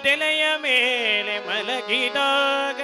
ಆಲದೆಲೆಯ ಮೇಲೆ ಮಲಗಿದಾಗ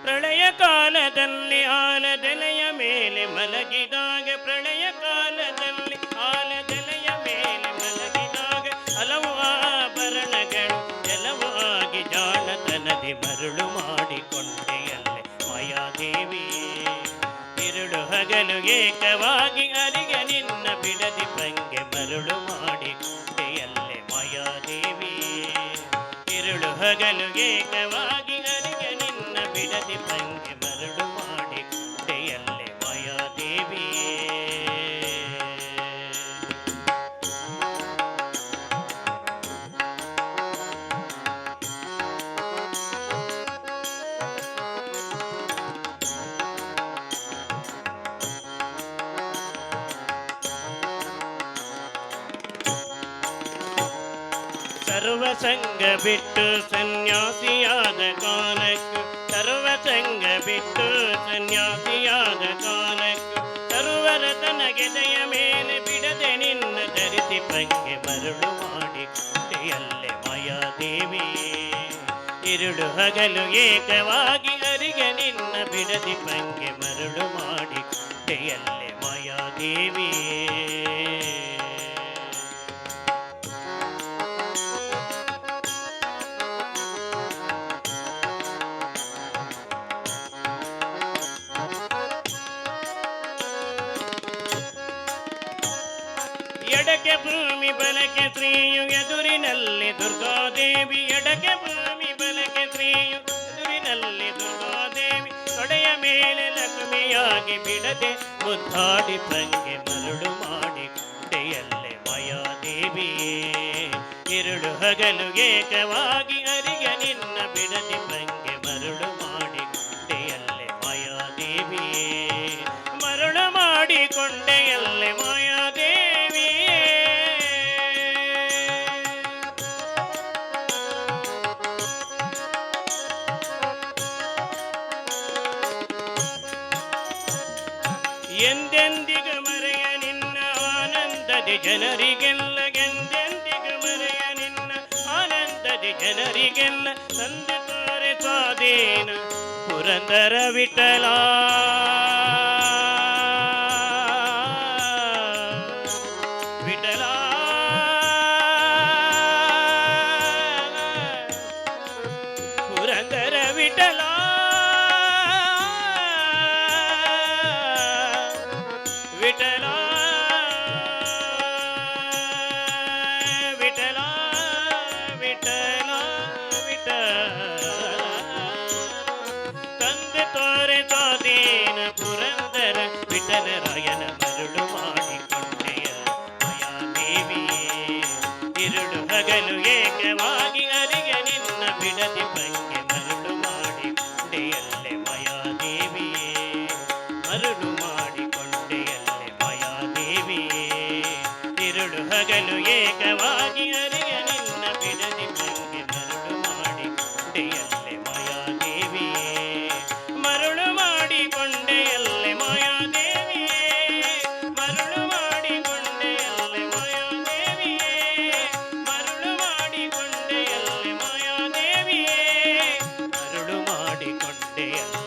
ಪ್ರಳಯ ಕಾಲದಲ್ಲಿ ಆಲದೆಲೆಯ ಮೇಲೆ ಮಲಗಿದಾಗ ಪ್ರಳಯ ಕಾಲದಲ್ಲಿ ಆಲದೆಲೆಯ ಮೇಲೆ ಮಲಗಿದಾಗ ಹಲವು ಆಭರಣಗಳು ಕೆಲವು ಆಗಿ ಜಾಣತನದಿ ಮರುಳು ಮಾಡಿಕೊಂಡೆಯಲ್ಲೇ ಮಾಯಾದೇವಿ ಇರುಳು ಹಗಲು ಏಕವಾಗಿ ಅರಿಗ ನಿನ್ನ ಬಿಡದಿ ಪಂಗೆ ಮರುಳು ಮಾಡಿಕೊಂಡೆಯಲ್ಲೇ ಮಾಯಾದೇವಿ ಇರುಳು ಹಗಲು ಏಕವಾಗಿ ಅರಿಗ ನಿನ್ನ ಬಿಡದಿ ಪಂಗೆ ಮರುಳು ಮಾಡಿಕೊಂಡೆಯಲ್ಲೇ ಮಾಯಾದೇವಿ ಸರ್ವಸಂಗ ಬಿಟ್ಟು ಸನ್ಯಾಸಿಯಾದ ಕಾಲಕ್ಕೂ ಸರ್ವಸಂಗ ಬಿಟ್ಟು ಸನ್ಯಾಸಿಯಾದ ಕಾಲಕ್ಕೂ ಸರ್ವರ ತನಗೆದೆಯ ಮೇಲೆ ಬಿಡದೆ ನಿನ್ನ ಧರಿಸಿ ಪಂಗೆ ಮರುಳು ಮಾಡಿಕೊಂಡೆಯಲ್ಲೇ ಮಾಯಾದೇವಿ ಇರುಳು ಹಗಲು ಏಕವಾಗಿ ಅರಿಗೆ ನಿನ್ನ ಬಿಡದಿ ಪಂಗೆ ಮರುಳು ಮಾಡಿಕೊಂಡೆಯಲ್ಲೇ ಮಾಯಾದೇವಿ ಎಡಕ್ಕೆ ಭೂಮಿ ಬಲಕ್ಕೆ ಶ್ರೀಯು ಎದುರಿನಲ್ಲಿ ದುರ್ಗಾದೇವಿ ಎಡಕ್ಕೆ ಭೂಮಿ ಬಲಕ್ಕೆ ಶ್ರೀಯು ಎದುರಿನಲ್ಲಿ ದುರ್ಗಾದೇವಿ ತೊಡೆಯ ಮೇಲೆ ಲಕ್ಷ್ಮಿಯಾಗಿ ಬಿಡದೆ ಮುದ್ದಾಡಿ ಪಂಗೆ ಮರುಳು ಮಾಡಿಕೊಂಡೆಯಲ್ಲೇ ಮಾಯಾದೇವಿ ಇರುಳು ಹಗಲು ಏಕವಾಗಿ ಅರಿಗ ನಿನ್ನ ಬಿಡದೆ ಪಂಗೆ ಮರುಳು ಮಾಡಿಕೊಂಡೆಯಲ್ಲೇ ಮಾಯಾದೇವಿ ಮರುಳು ಮಾಡಿಕೊಂಡೆಯಲ್ಲೇ ಮಾಯಾದೇವಿ ಎಂದೆಂದಿಗ ಮರೆಯ ನಿನ್ನ ಆನಂದದಿ ಜನರಿಗೆಲ್ಲ ಎಂದೆಂದಿಗ ಮರೆಯ ನಿನ್ನ ಆನಂದದಿ ಜನರಿಗೆಲ್ಲ ತಂದೆ ತೋರೆ ಸ್ವಾಧೀನ ಪುರಂದರ ವಿಠಲ ವಿಠಲ ಪುರಂದರ ವಿಠಲ ವಿಠಲ ವಿಠಲ ವಿಠಲ ವಿಠಲ ತಂದೆ ತೋರೆ ಸ್ವಾಧೀನ ಪುರಂದರ ವಿಠಲರಾಯನ ಮರುಳು ಮಾಡಿಕೊಂಡೆಯಲ್ಲ ಮಾಯಾದೇವಿ ಇರುಳು ಹಗಲು ಏಕವಾಗಿ ಅರಿಗ ನಿನ್ನ ಬಿಡದಿ ಪಂಗೆ ಮರುಳು ಮಾಡಿಕೊಂಡೆಯಲ್ಲೇ ಮಾಯಾದೇವಿ ಮರುಳು ಮಾಡಿಕೊಂಡೆಯಲ್ಲೇ ಮಾಯಾದೇವಿ ಇರುಳು ಹಗಲು ಏಕವಾಗಿ ಅರಿಗ ನಿನ್ನ ಬಿಡದಿ ಪಂಗೆ ಮರುಳು ಮಾಡಿಕೊಂಡೆಯಲ್ಲೇ ಮಾಯಾದೇವಿ ಮರುಳು ಮಾಡಿಕೊಂಡೆಯಲ್ಲೇ ಮಾಯಾದೇವಿ ಮರುಳು ಮಾಡಿಕೊಂಡೆಯಲ್ಲೇ ಮಾಯಾದೇವಿ ಮರುಳು ಮಾಡಿಕೊಂಡೆಯಲ್ಲೇ ಮಾಯಾದೇವಿ ಮರುಳು ಮಾಡಿಕೊಂಡೆಯಲ್ಲ